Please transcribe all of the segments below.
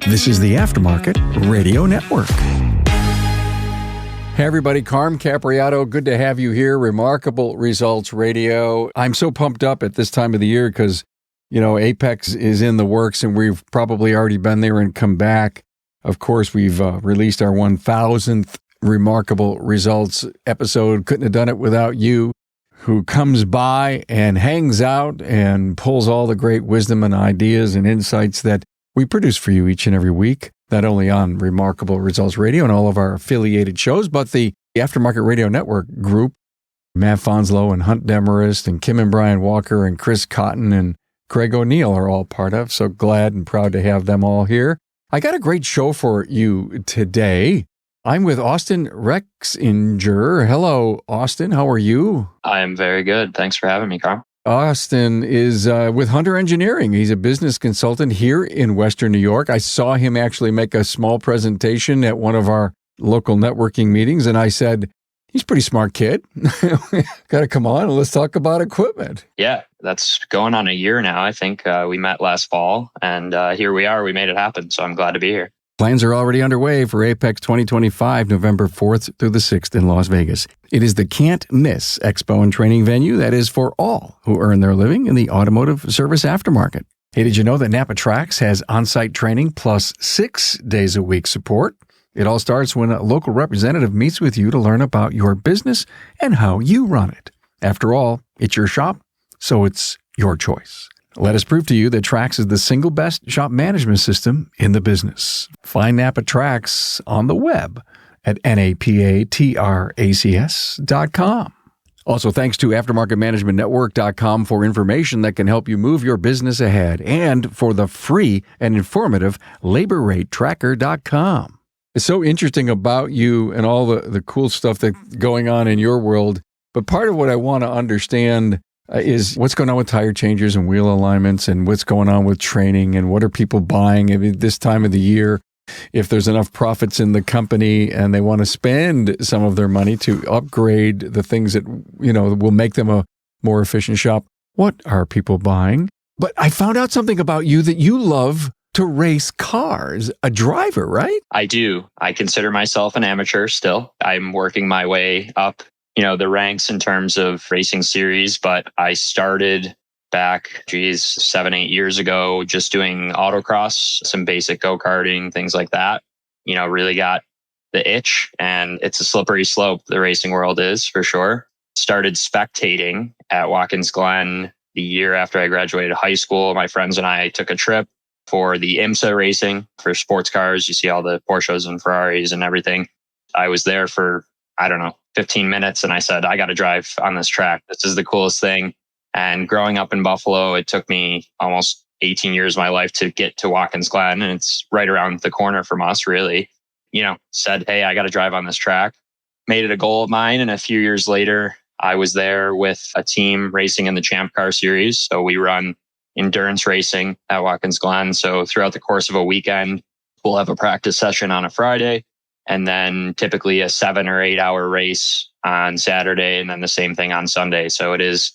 This is the Aftermarket Radio Network. Hey everybody, Carm Capriato, good to have you here. Remarkable Results Radio. I'm so pumped up at this time of the year because, AAPEX is in the works and we've probably already been there and come back. Of course, we've released our 1000th Remarkable Results episode. Couldn't have done it without you, who comes by and hangs out and pulls all the great wisdom and ideas and insights that we produce for you each and every week, not only on Remarkable Results Radio and all of our affiliated shows, but the Aftermarket Radio Network group. Matt Fonslow and Hunt Demarest and Kim and Brian Walker and Chris Cotton and Craig O'Neill are all part of. So glad and proud to have them all here. I got a great show for you today. I'm with Austin Rexinger. Hello, Austin. How are you? I am very good. Thanks for having me, Carl. Austin is with Hunter Engineering. He's a business consultant here in Western New York. I saw him actually make a small presentation at one of our local networking meetings, and I said, he's a pretty smart kid. Got to come on and let's talk about equipment. Yeah, that's going on a year now. I think we met last fall, and here we are. We made it happen, so I'm glad to be here. Plans are already underway for AAPEX 2025, November 4th through the 6th in Las Vegas. It is the can't-miss expo and training venue that is for all who earn their living in the automotive service aftermarket. Hey, did you know that NAPA Tracks has on-site training plus 6 days a week support? It all starts when a local representative meets with you to learn about your business and how you run it. After all, it's your shop, so it's your choice. Let us prove to you that Trax is the single best shop management system in the business. Find NAPA Trax on the web at NAPATRACS.com. Also, thanks to AftermarketManagementNetwork.com for information that can help you move your business ahead, and for the free and informative LaborRateTracker.com. It's so interesting about you and all the cool stuff that's going on in your world, but part of what I want to understand is what's going on with tire changers and wheel alignments, and what's going on with training, and what are people buying at this time of the year, if there's enough profits in the company and they want to spend some of their money to upgrade the things that, will make them a more efficient shop. What are people buying? But I found out something about you, that you love to race cars. A driver, right? I do. I consider myself an amateur still. I'm working my way up the ranks in terms of racing series, but I started back, 7-8 years ago, just doing autocross, some basic go-karting, things like that. Really got the itch, and it's a slippery slope, the racing world is, for sure. Started spectating at Watkins Glen the year after I graduated high school. My friends and I took a trip for the IMSA racing for sports cars. You see all the Porsches and Ferraris and everything. I was there for, 15 minutes. And I said, I got to drive on this track. This is the coolest thing. And growing up in Buffalo, it took me almost 18 years of my life to get to Watkins Glen. And it's right around the corner from us, really. Said, hey, I got to drive on this track. Made it a goal of mine. And a few years later, I was there with a team racing in the Champ Car Series. So we run endurance racing at Watkins Glen. So throughout the course of a weekend, we'll have a practice session on a Friday, and then typically a 7 or 8 hour race on Saturday, and then the same thing on Sunday. So it is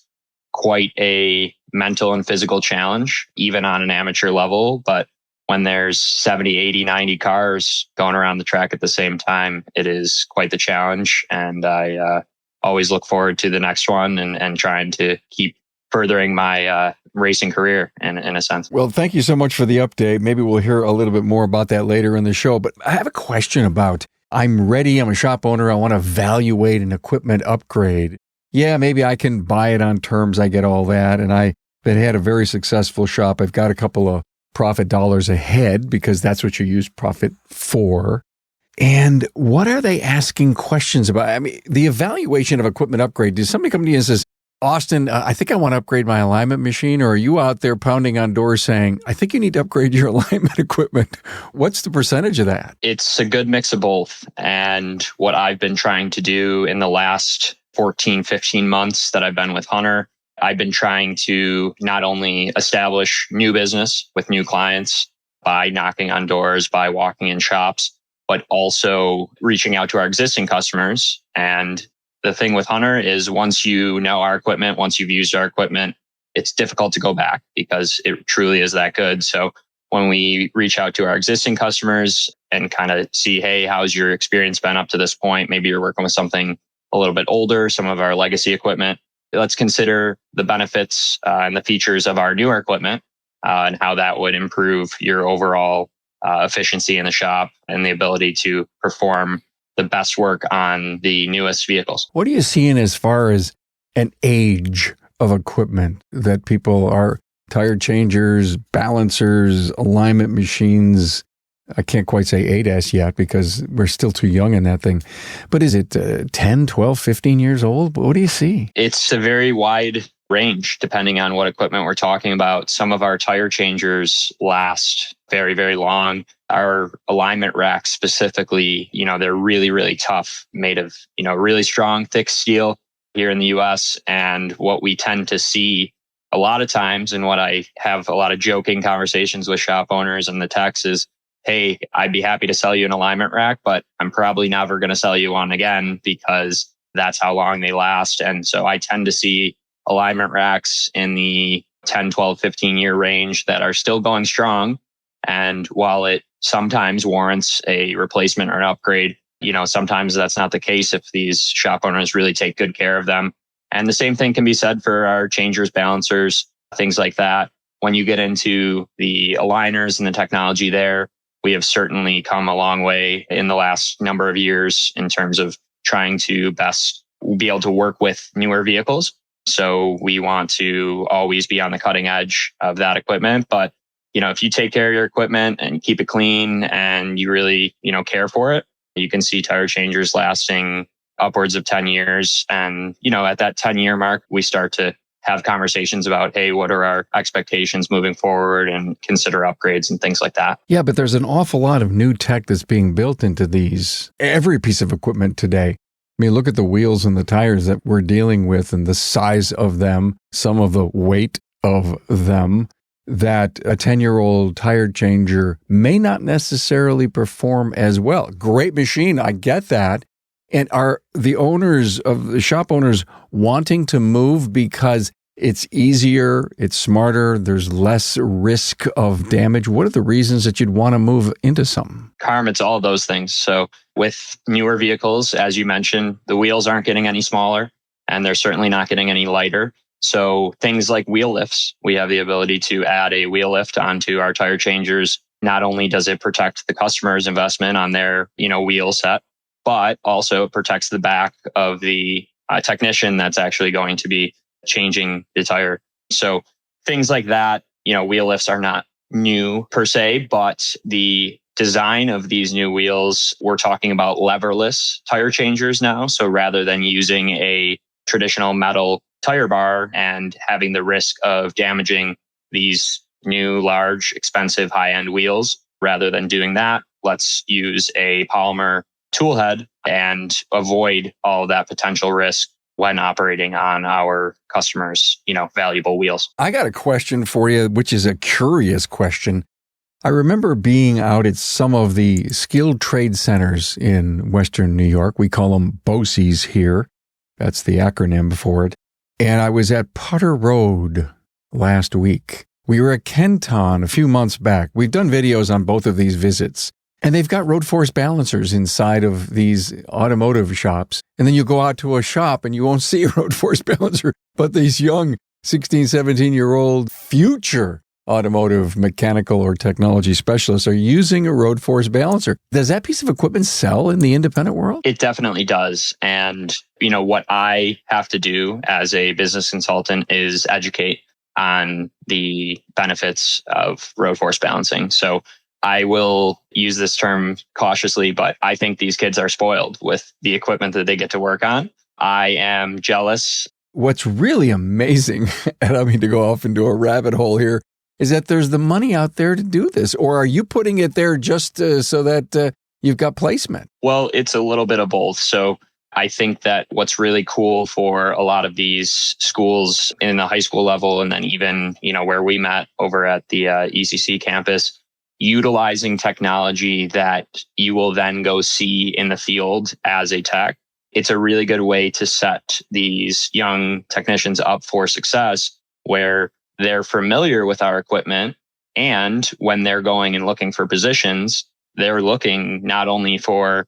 quite a mental and physical challenge, even on an amateur level. But when there's 70, 80, 90 cars going around the track at the same time, it is quite the challenge. And I always look forward to the next one and trying to keep furthering my racing career in a sense. Well, thank you so much for the update. Maybe we'll hear a little bit more about that later in the show. But I have a question about, I'm ready, I'm a shop owner, I want to evaluate an equipment upgrade. Yeah, maybe I can buy it on terms, I get all that. And I've had a very successful shop. I've got a couple of profit dollars ahead because that's what you use profit for. And what are they asking questions about? I mean, the evaluation of equipment upgrade, does somebody come to you and says, Austin, I think I want to upgrade my alignment machine, or are you out there pounding on doors saying, I think you need to upgrade your alignment equipment? What's the percentage of that? It's a good mix of both. And what I've been trying to do in the last 14, 15 months that I've been with Hunter, I've been trying to not only establish new business with new clients by knocking on doors, by walking in shops, but also reaching out to our existing customers. And the thing with Hunter is once you know our equipment, once you've used our equipment, it's difficult to go back because it truly is that good. So when we reach out to our existing customers and kind of see, hey, how's your experience been up to this point? Maybe you're working with something a little bit older, some of our legacy equipment. Let's consider the benefits and the features of our newer equipment and how that would improve your overall efficiency in the shop and the ability to perform the best work on the newest vehicles. What are you seeing as far as an age of equipment that people are tire changers, balancers, alignment machines? I can't quite say ADAS yet because we're still too young in that thing. But is it 10, 12, 15 years old? What do you see? It's a very wide range depending on what equipment we're talking about. Some of our tire changers last very, very long. Our alignment racks specifically, they're really, really tough, made of, really strong, thick steel here in the US. And what we tend to see a lot of times, and what I have a lot of joking conversations with shop owners and the techs is, hey, I'd be happy to sell you an alignment rack, but I'm probably never going to sell you one again because that's how long they last. And so I tend to see alignment racks in the 10, 12, 15 year range that are still going strong. And while it sometimes warrants a replacement or an upgrade, sometimes that's not the case if these shop owners really take good care of them. And the same thing can be said for our changers, balancers, things like that. When you get into the aligners and the technology there, we have certainly come a long way in the last number of years in terms of trying to best be able to work with newer vehicles. So we want to always be on the cutting edge of that equipment. But, if you take care of your equipment and keep it clean and you really, care for it, you can see tire changers lasting upwards of 10 years. And, at that 10-year mark, we start to have conversations about, hey, what are our expectations moving forward and consider upgrades and things like that. Yeah, but there's an awful lot of new tech that's being built into every piece of equipment today. I mean, look at the wheels and the tires that we're dealing with and the size of them, some of the weight of them, that a 10-year-old tire changer may not necessarily perform as well. Great machine, I get that. And are the shop owners wanting to move because it's easier, it's smarter, there's less risk of damage? What are the reasons that you'd want to move into something? Carm, it's all of those things. So with newer vehicles, as you mentioned, the wheels aren't getting any smaller and they're certainly not getting any lighter. So things like wheel lifts, we have the ability to add a wheel lift onto our tire changers. Not only does it protect the customer's investment on their, wheel set, but also it protects the back of the technician that's actually going to be changing the tire. So things like that, wheel lifts are not new per se, but the design of these new wheels, we're talking about leverless tire changers now. So rather than using a traditional metal tire bar and having the risk of damaging these new, large, expensive, high-end wheels, rather than doing that, let's use a polymer tool head and avoid all of that potential risk when operating on our customers', valuable wheels. I got a question for you, which is a curious question. I remember being out at some of the skilled trade centers in Western New York. We call them BOCES here. That's the acronym for it. And I was at Putter Road last week. We were at Kenton a few months back. We've done videos on both of these visits. And they've got road force balancers inside of these automotive shops. And then you go out to a shop and you won't see a road force balancer. But these young 16, 17-year-old future automotive mechanical or technology specialists are using a road force balancer. Does that piece of equipment sell in the independent world? It definitely does. And, what I have to do as a business consultant is educate on the benefits of road force balancing. So I will use this term cautiously, but I think these kids are spoiled with the equipment that they get to work on. I am jealous. What's really amazing, and I mean to go off into a rabbit hole here, is that there's the money out there to do this. Or are you putting it there just so that you've got placement? Well, it's a little bit of both. So I think that what's really cool for a lot of these schools in the high school level, and then even, where we met over at the ECC campus, utilizing technology that you will then go see in the field as a tech. It's a really good way to set these young technicians up for success where they're familiar with our equipment And when they're going and looking for positions, they're looking not only for,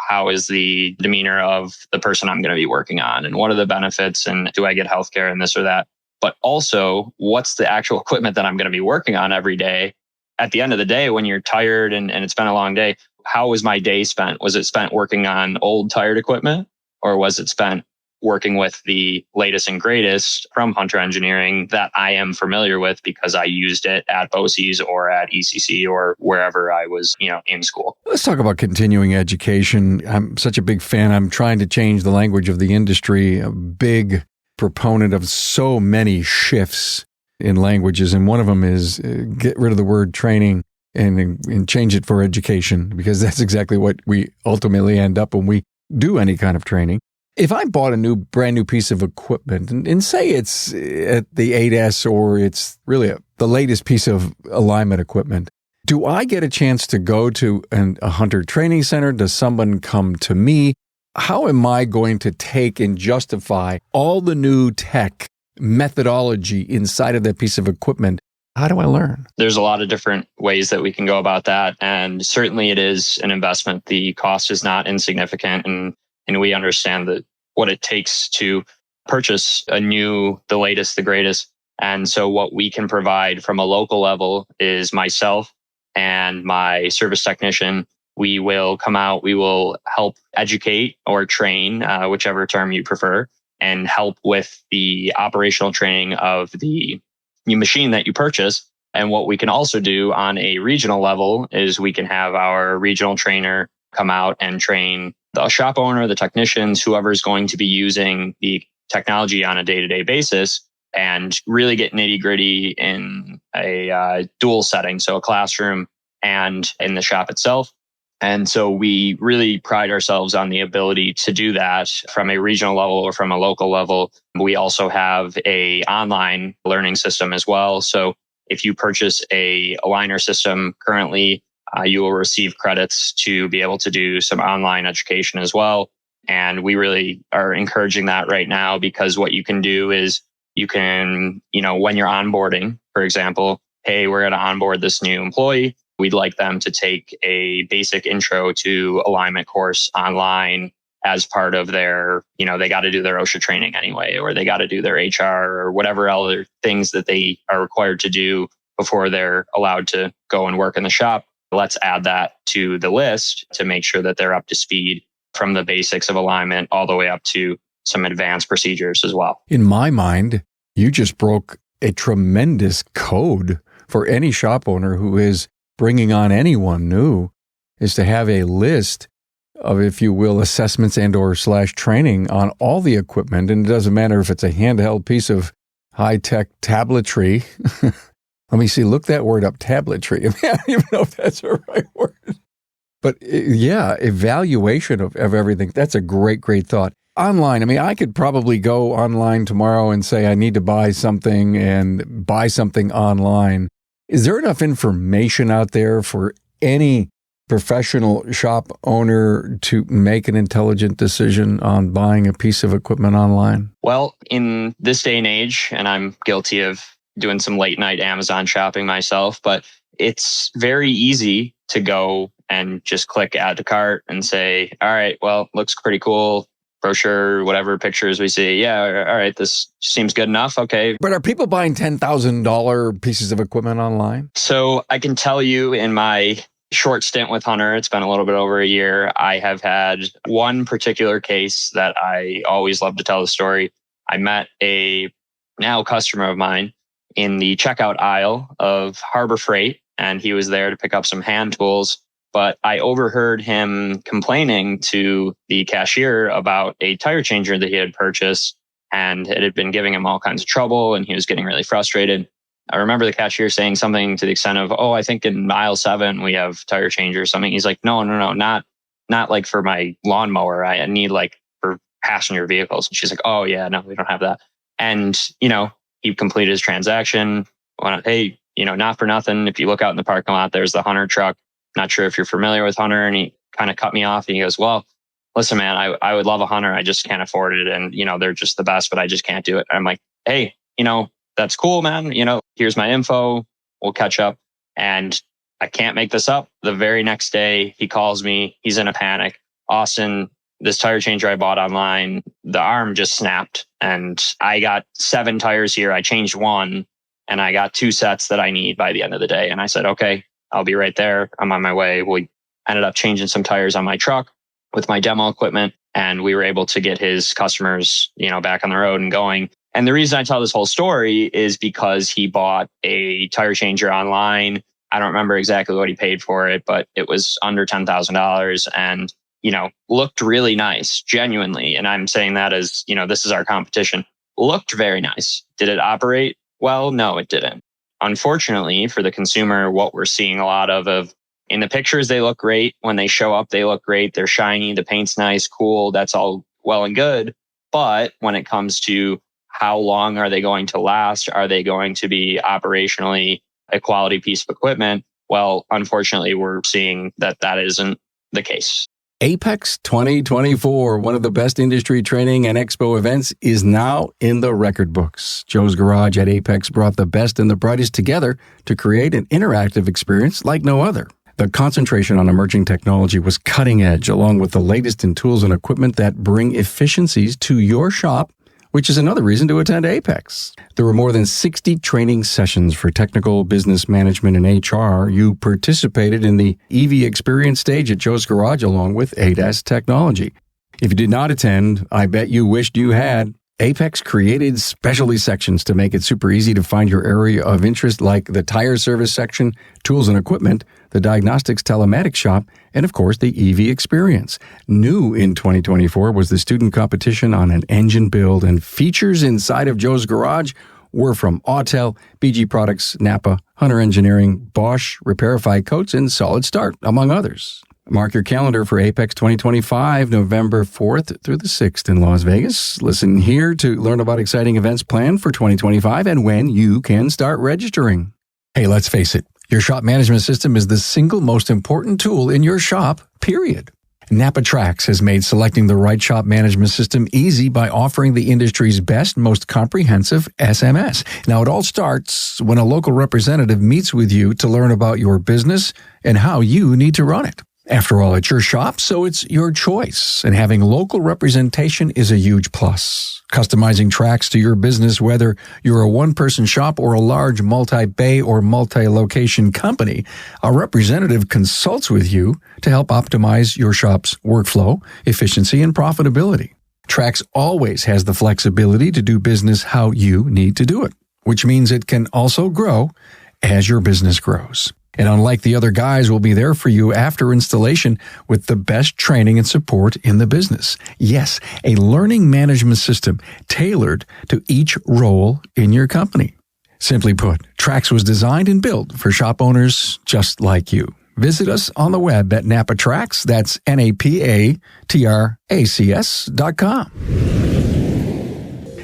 how is the demeanor of the person I'm going to be working on and what are the benefits and do I get healthcare and this or that, but also what's the actual equipment that I'm going to be working on every day. At the end of the day, when you're tired and it's been a long day, how was my day spent? Was it spent working on old tired equipment, or was it spent working with the latest and greatest from Hunter Engineering that I am familiar with because I used it at BOCES or at ECC or wherever I was, in school? Let's talk about continuing education. I'm such a big fan. I'm trying to change the language of the industry, a big proponent of so many shifts in languages. And one of them is get rid of the word training and change it for education, because that's exactly what we ultimately end up when we do any kind of training. If I bought a brand new piece of equipment and say it's at the 8S or it's really the latest piece of alignment equipment, do I get a chance to go to a Hunter training center? Does someone come to me? How am I going to take and justify all the new tech methodology inside of that piece of equipment? How do I learn? There's a lot of different ways that we can go about that. And certainly it is an investment. The cost is not insignificant. And we understand that what it takes to purchase the latest, the greatest. And so what we can provide from a local level is myself and my service technician. We will come out, we will help educate or train, whichever term you prefer, and help with the operational training of the new machine that you purchase. And what we can also do on a regional level is we can have our regional trainer come out and train the shop owner, the technicians, whoever's going to be using the technology on a day-to-day basis, and really get nitty-gritty in a dual setting, so a classroom and in the shop itself. And so we really pride ourselves on the ability to do that from a regional level or from a local level. We also have a online learning system as well. So if you purchase a aligner system currently, you will receive credits to be able to do some online education as well. And we really are encouraging that right now, because what you can do is you can, when you're onboarding, for example, hey, we're going to onboard this new employee. We'd like them to take a basic intro to alignment course online as part of their, they got to do their OSHA training anyway, or they got to do their HR or whatever other things that they are required to do before they're allowed to go and work in the shop. Let's add that to the list to make sure that they're up to speed from the basics of alignment all the way up to some advanced procedures as well. In my mind, you just broke a tremendous code for any shop owner who is bringing on anyone new, is to have a list of, if you will, assessments and or / training on all the equipment. And it doesn't matter if it's a handheld piece of high-tech tabletry. Let me see, look that word up, tabletry. I don't even know if that's the right word. But yeah, evaluation of everything. That's a great thought. Online, I could probably go online tomorrow and say I need to buy something and buy something online. Is there enough information out there for any professional shop owner to make an intelligent decision on buying a piece of equipment online? Well, in this day and age, and I'm guilty of doing some late night Amazon shopping myself, but it's very easy to go and just click add to cart and say, all right, well, looks pretty cool. Brochure, whatever pictures we see. Yeah, all right, this seems good enough. Okay. But are people buying $10,000 pieces of equipment online? So I can tell you, in my short stint with Hunter, it's been a little bit over a year, I have had one particular case that I always love to tell the story. I met a now customer of mine in the checkout aisle of Harbor Freight, and he was there to pick up some hand tools. But I overheard him complaining to the cashier about a tire changer that he had purchased, and it had been giving him all kinds of trouble, and he was getting really frustrated. I remember the cashier saying something to the extent of, I think in aisle 7 we have tire changer or something. He's like, no, not like for my lawnmower. I need like for passenger vehicles. And she's like, oh yeah, no, we don't have that. And, he completed his transaction. Went, hey, not for nothing, if you look out in the parking lot, there's the Hunter truck. Not sure if you're familiar with Hunter. And he kind of cut me off and he goes, well, listen, man, I would love a Hunter. I just can't afford it. And, they're just the best, but I just can't do it. I'm like, hey, that's cool, man. Here's my info. We'll catch up. And I can't make this up. The very next day, he calls me. He's in a panic. Austin, this tire changer I bought online, the arm just snapped. And I got 7 tires here. I changed one and I got 2 sets that I need by the end of the day. And I said, okay, I'll be right there. I'm on my way. We ended up changing some tires on my truck with my demo equipment. And we were able to get his customers, back on the road and going. And the reason I tell this whole story is because he bought a tire changer online. I don't remember exactly what he paid for it, but it was under $10,000 and, looked really nice, genuinely. And I'm saying that as, this is our competition. Looked very nice. Did it operate? Well, no, it didn't. Unfortunately, for the consumer, what we're seeing a lot of in the pictures, they look great. When they show up, they look great. They're shiny. The paint's nice, cool. That's all well and good. But when it comes to how long are they going to last? Are they going to be operationally a quality piece of equipment? Well, unfortunately, we're seeing that isn't the case. AAPEX 2024, one of the best industry training and expo events, is now in the record books. Joe's Garage at AAPEX brought the best and the brightest together to create an interactive experience like no other. The concentration on emerging technology was cutting edge, along with the latest in tools and equipment that bring efficiencies to your shop, which is another reason to attend AAPEX. There were more than 60 training sessions for technical, business management, and HR. You participated in the EV Experience stage at Joe's Garage along with ADAS technology. If you did not attend, I bet you wished you had. AAPEX created specialty sections to make it super easy to find your area of interest, like the tire service section, tools and equipment, the diagnostics telematics shop, and of course the EV Experience. New in 2024 was the student competition on an engine build, and features inside of Joe's Garage were from Autel, BG Products, NAPA, Hunter Engineering, Bosch, Repairify Coats, and Solid Start, among others. Mark your calendar for AAPEX 2025, November 4th through the 6th in Las Vegas. Listen here to learn about exciting events planned for 2025 and when you can start registering. Hey, let's face it, your shop management system is the single most important tool in your shop, period. NAPA Trax has made selecting the right shop management system easy by offering the industry's best, most comprehensive SMS. Now, it all starts when a local representative meets with you to learn about your business and how you need to run it. After all, it's your shop, so it's your choice, and having local representation is a huge plus. Customizing Trax to your business, whether you're a one-person shop or a large multi-bay or multi-location company, a representative consults with you to help optimize your shop's workflow, efficiency, and profitability. Trax always has the flexibility to do business how you need to do it, which means it can also grow as your business grows. And unlike the other guys, we'll be there for you after installation with the best training and support in the business. Yes, a learning management system tailored to each role in your company. Simply put, Trax was designed and built for shop owners just like you. Visit us on the web at NAPA Trax, that's NAPATRACS.com.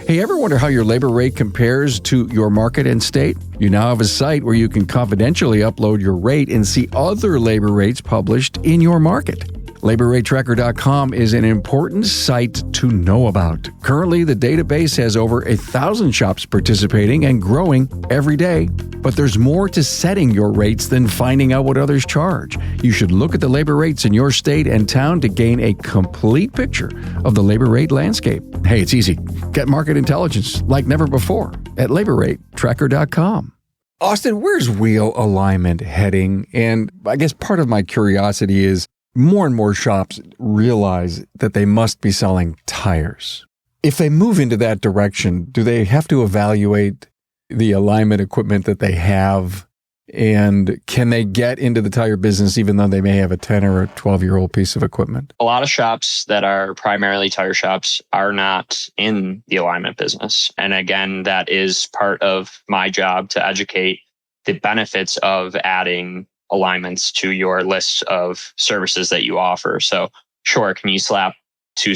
Hey, ever wonder how your labor rate compares to your market and state? You now have a site where you can confidentially upload your rate and see other labor rates published in your market. LaborRateTracker.com is an important site to know about. Currently, the database has over 1,000 shops participating and growing every day. But there's more to setting your rates than finding out what others charge. You should look at the labor rates in your state and town to gain a complete picture of the labor rate landscape. Hey, it's easy. Get market intelligence like never before at LaborRateTracker.com. Austin, where's wheel alignment heading? And I guess part of my curiosity is more and more shops realize that they must be selling tires. If they move into that direction, do they have to evaluate the alignment equipment that they have? And can they get into the tire business even though they may have a 10 or a 12-year-old piece of equipment? A lot of shops that are primarily tire shops are not in the alignment business. And again, that is part of my job to educate the benefits of adding alignments to your list of services that you offer. So sure, can you slap two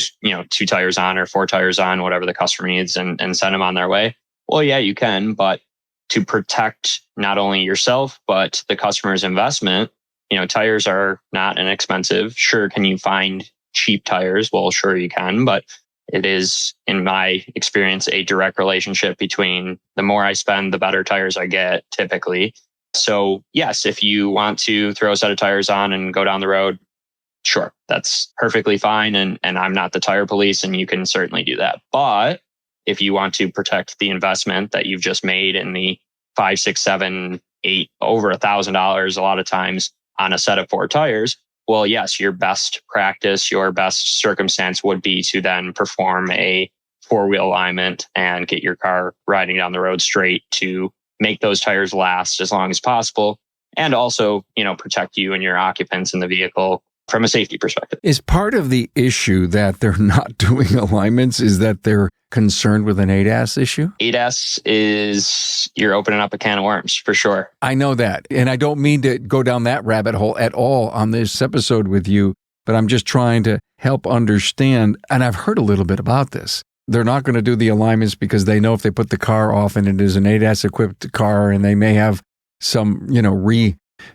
tires on or 4 tires on, whatever the customer needs, and send them on their way? Well, yeah, you can, but to protect not only yourself, but the customer's investment, tires are not inexpensive. Sure, can you find cheap tires? Well, sure you can, but it is, in my experience, a direct relationship between the more I spend, the better tires I get typically. So yes, if you want to throw a set of tires on and go down the road, sure, that's perfectly fine. And I'm not the tire police, and you can certainly do that. But if you want to protect the investment that you've just made in the 5, 6, 7, 8, over $1,000 a lot of times on a set of 4 tires, well, yes, your best practice, your best circumstance would be to then perform a 4-wheel alignment and get your car riding down the road straight to make those tires last as long as possible. And also, protect you and your occupants in the vehicle from a safety perspective. Is part of the issue that they're not doing alignments is that they're concerned with an ADAS issue? ADAS is, you're opening up a can of worms for sure. I know that. And I don't mean to go down that rabbit hole at all on this episode with you, but I'm just trying to help understand. And I've heard a little bit about this. They're not going to do the alignments because they know if they put the car off and it is an ADAS-equipped car and they may have some,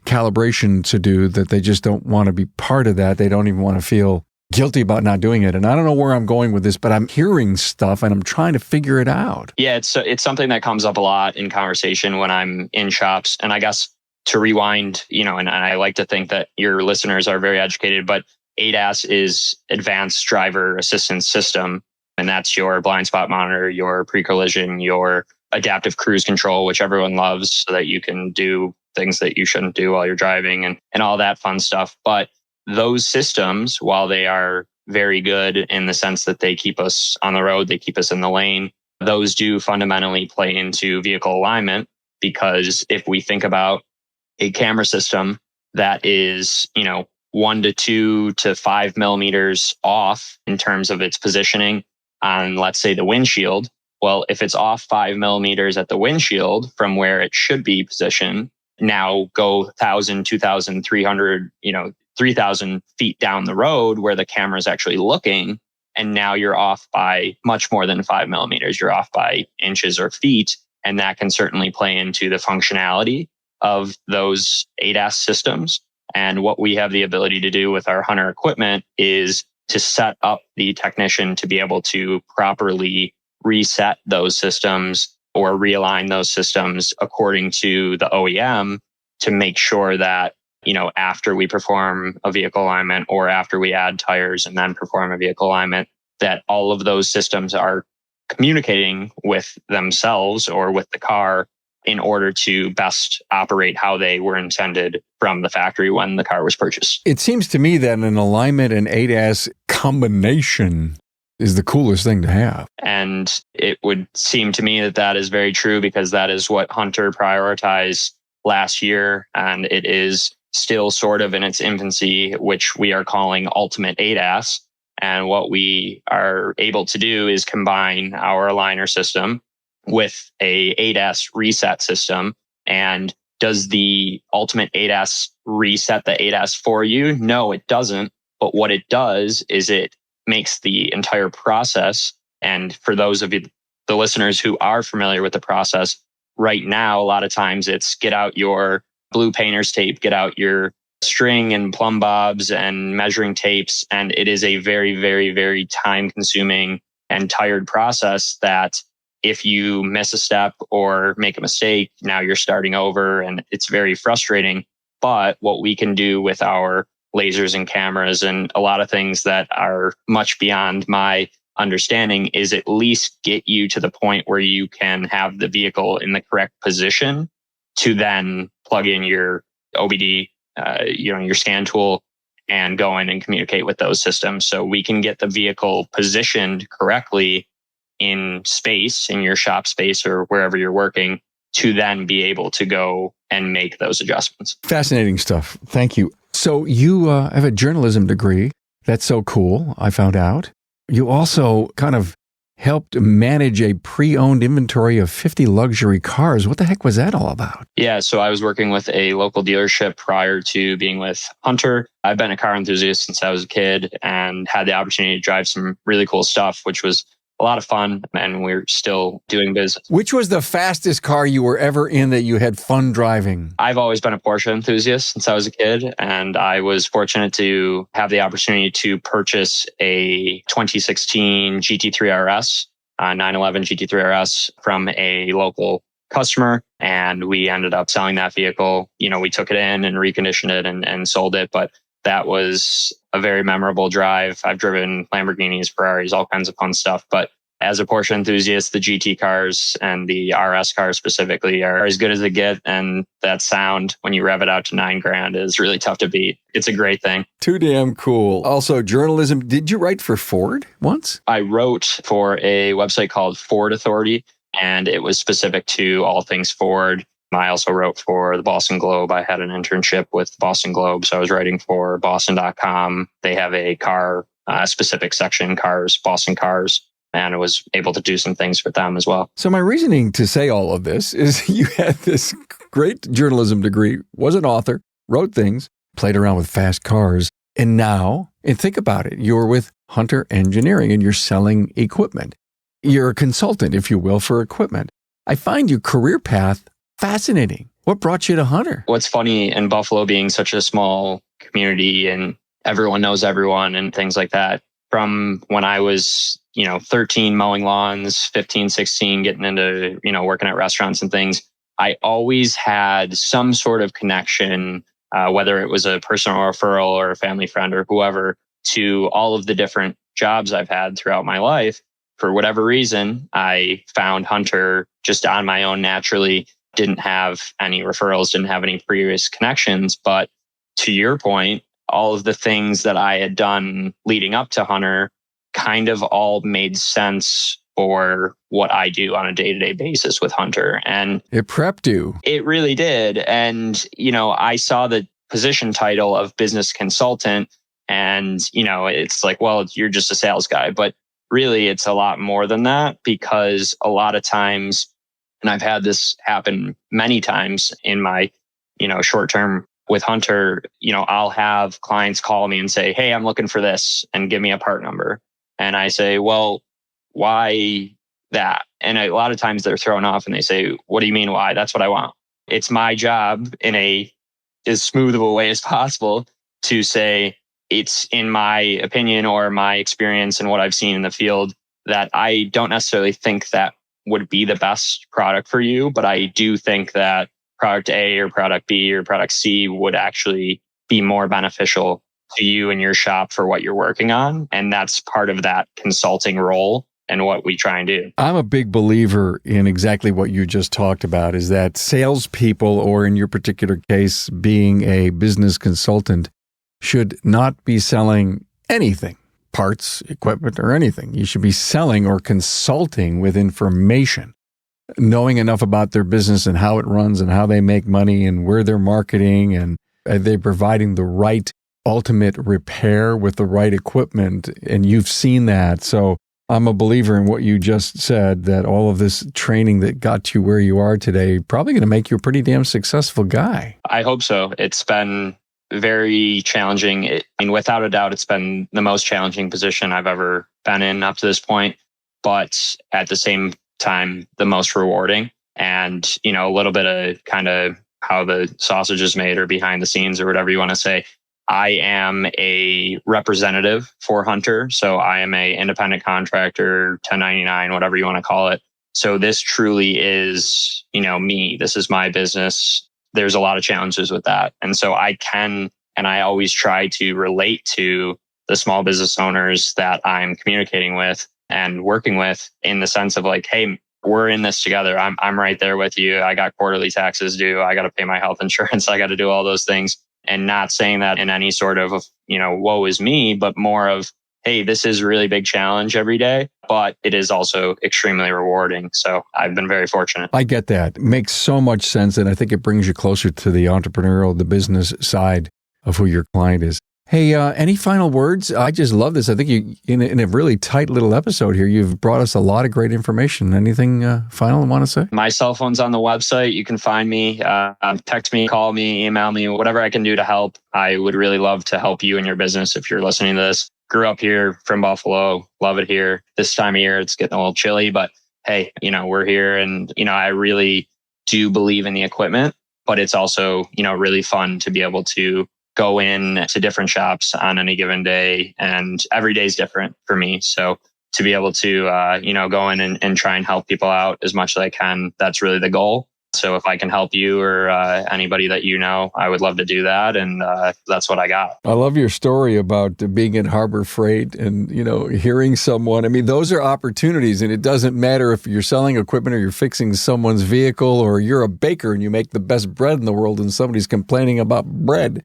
recalibration to do, that they just don't want to be part of that. They don't even want to feel guilty about not doing it. And I don't know where I'm going with this, but I'm hearing stuff and I'm trying to figure it out. Yeah, it's something that comes up a lot in conversation when I'm in shops. And I guess to rewind, and I like to think that your listeners are very educated, but ADAS is Advanced Driver Assistance System. And that's your blind spot monitor, your pre-collision, your adaptive cruise control, which everyone loves, so that you can do things that you shouldn't do while you're driving and all that fun stuff. But those systems, while they are very good in the sense that they keep us on the road, they keep us in the lane, those do fundamentally play into vehicle alignment. Because if we think about a camera system that is, 1 to 2 to 5 millimeters off in terms of its positioning on, let's say, the windshield. Well, if it's off 5 millimeters at the windshield from where it should be positioned, now go 1,000, 2,000, 300, 3,000 feet down the road where the camera is actually looking. And now you're off by much more than 5 millimeters. You're off by inches or feet. And that can certainly play into the functionality of those ADAS systems. And what we have the ability to do with our Hunter equipment is to set up the technician to be able to properly reset those systems or realign those systems according to the OEM to make sure that, after we perform a vehicle alignment or after we add tires and then perform a vehicle alignment, that all of those systems are communicating with themselves or with the car in order to best operate how they were intended from the factory when the car was purchased. It seems to me that an alignment and ADAS combination is the coolest thing to have. And it would seem to me that that is very true, because that is what Hunter prioritized last year. And it is still sort of in its infancy, which we are calling Ultimate ADAS. And what we are able to do is combine our aligner system with a ADAS reset system. And does the Ultimate ADAS reset the ADAS for you? No, it doesn't. But what it does is it makes the entire process. And for those of you, the listeners who are familiar with the process, right now, a lot of times it's get out your blue painter's tape, get out your string and plumb bobs and measuring tapes. And it is a very, very, very time consuming and tired process that if you miss a step or make a mistake, now you're starting over and it's very frustrating. But what we can do with our lasers and cameras and a lot of things that are much beyond my understanding is at least get you to the point where you can have the vehicle in the correct position to then plug in your OBD, your scan tool and go in and communicate with those systems. So we can get the vehicle positioned correctly in space, in your shop space or wherever you're working, to then be able to go and make those adjustments. Fascinating stuff. Thank you. So you have a journalism degree. That's so cool, I found out. You also kind of helped manage a pre-owned inventory of 50 luxury cars. What the heck was that all about? Yeah, so I was working with a local dealership prior to being with Hunter. I've been a car enthusiast since I was a kid and had the opportunity to drive some really cool stuff, which was a lot of fun, and we're still doing business. Which was the fastest car you were ever in that you had fun driving? I've always been a Porsche enthusiast since I was a kid, and I was fortunate to have the opportunity to purchase a 2016 GT3 RS, 911 GT3 RS from a local customer, and we ended up selling that vehicle. We took it in and reconditioned it and sold it. But that was a very memorable drive. I've driven Lamborghinis, Ferraris, all kinds of fun stuff. But as a Porsche enthusiast, the GT cars and the RS cars specifically are as good as they get. And that sound, when you rev it out to $9,000, is really tough to beat. It's a great thing. Too damn cool. Also, journalism. Did you write for Ford once? I wrote for a website called Ford Authority, and it was specific to all things Ford. I also wrote for the Boston Globe. I had an internship with the Boston Globe, so I was writing for Boston.com. They have a car specific section, cars, Boston cars, and I was able to do some things for them as well. So my reasoning to say all of this is you had this great journalism degree, was an author, wrote things, played around with fast cars, and think about it, you're with Hunter Engineering and you're selling equipment. You're a consultant, if you will, for equipment. I find your career path fascinating. What brought you to Hunter? What's funny, in Buffalo being such a small community and everyone knows everyone and things like that, from when I was 13 mowing lawns, 15, 16, getting into, working at restaurants and things, I always had some sort of connection, whether it was a personal referral or a family friend or whoever, to all of the different jobs I've had throughout my life. For whatever reason, I found Hunter just on my own naturally, didn't have any referrals, didn't have any previous connections. But to your point, all of the things that I had done leading up to Hunter kind of all made sense for what I do on a day-to-day basis with Hunter. And it prepped you. It really did. And, I saw the position title of business consultant and, it's like, well, you're just a sales guy. But really, it's a lot more than that, because a lot of times, and I've had this happen many times in my, short term with Hunter, I'll have clients call me and say, hey, I'm looking for this, and give me a part number. And I say, well, why that? And a lot of times they're thrown off and they say, what do you mean why? That's what I want. It's my job in as smooth of a way as possible to say, it's in my opinion or my experience and what I've seen in the field that I don't necessarily think that would be the best product for you, but I do think that product A or product B or product C would actually be more beneficial to you and your shop for what you're working on. And that's part of that consulting role and what we try and do. I'm a big believer in exactly what you just talked about, is that salespeople, or in your particular case, being a business consultant, should not be selling anything, parts, equipment, or anything. You should be selling or consulting with information, knowing enough about their business and how it runs and how they make money and where they're marketing, and are they providing the right ultimate repair with the right equipment. And you've seen that. So I'm a believer in what you just said, that all of this training that got you where you are today, probably going to make you a pretty damn successful guy. I hope so. It's been very challenging. Without a doubt, it's been the most challenging position I've ever been in up to this point, but at the same time, the most rewarding. And, a little bit of kind of how the sausage is made, or behind the scenes, or whatever you want to say. I am a representative for Hunter. So I am a independent contractor, 1099, whatever you want to call it. So this truly is, me. This is my business. There's a lot of challenges with that. And so I always try to relate to the small business owners that I'm communicating with and working with, in the sense of like, hey, we're in this together. I'm right there with you. I got quarterly taxes due. I got to pay my health insurance. I got to do all those things. And not saying that in any sort of, woe is me, but more of, hey, this is a really big challenge every day, but it is also extremely rewarding. So I've been very fortunate. I get that. It makes so much sense. And I think it brings you closer to the entrepreneurial, the business side of who your client is. Hey, any final words? I just love this. I think you, in a really tight little episode here, you've brought us a lot of great information. Anything final you want to say? My cell phone's on the website. You can find me, text me, call me, email me, whatever I can do to help. I would really love to help you in your business if you're listening to this. Grew up here from Buffalo. Love it here. This time of year, it's getting a little chilly, but hey, we're here. And, I really do believe in the equipment, but it's also, really fun to be able to go in to different shops on any given day, and every day is different for me. So to be able to, go in and try and help people out as much as I can. That's really the goal. So if I can help you or anybody that you know, I would love to do that. And that's what I got. I love your story about being at Harbor Freight and, hearing someone. I mean, those are opportunities, and it doesn't matter if you're selling equipment or you're fixing someone's vehicle or you're a baker and you make the best bread in the world and somebody's complaining about bread.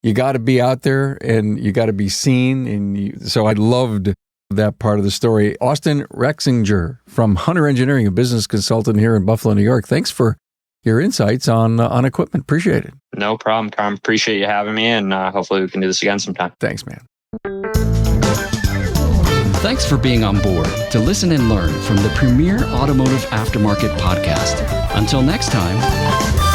You got to be out there and you got to be seen. And so I loved that part of the story. Austin Rexinger from Hunter Engineering, a business consultant here in Buffalo, New York. Thanks for your insights on equipment. Appreciate it. No problem, Carm. Appreciate you having me, and hopefully we can do this again sometime. Thanks, man. Thanks for being on board to listen and learn from the premier automotive aftermarket podcast. Until next time.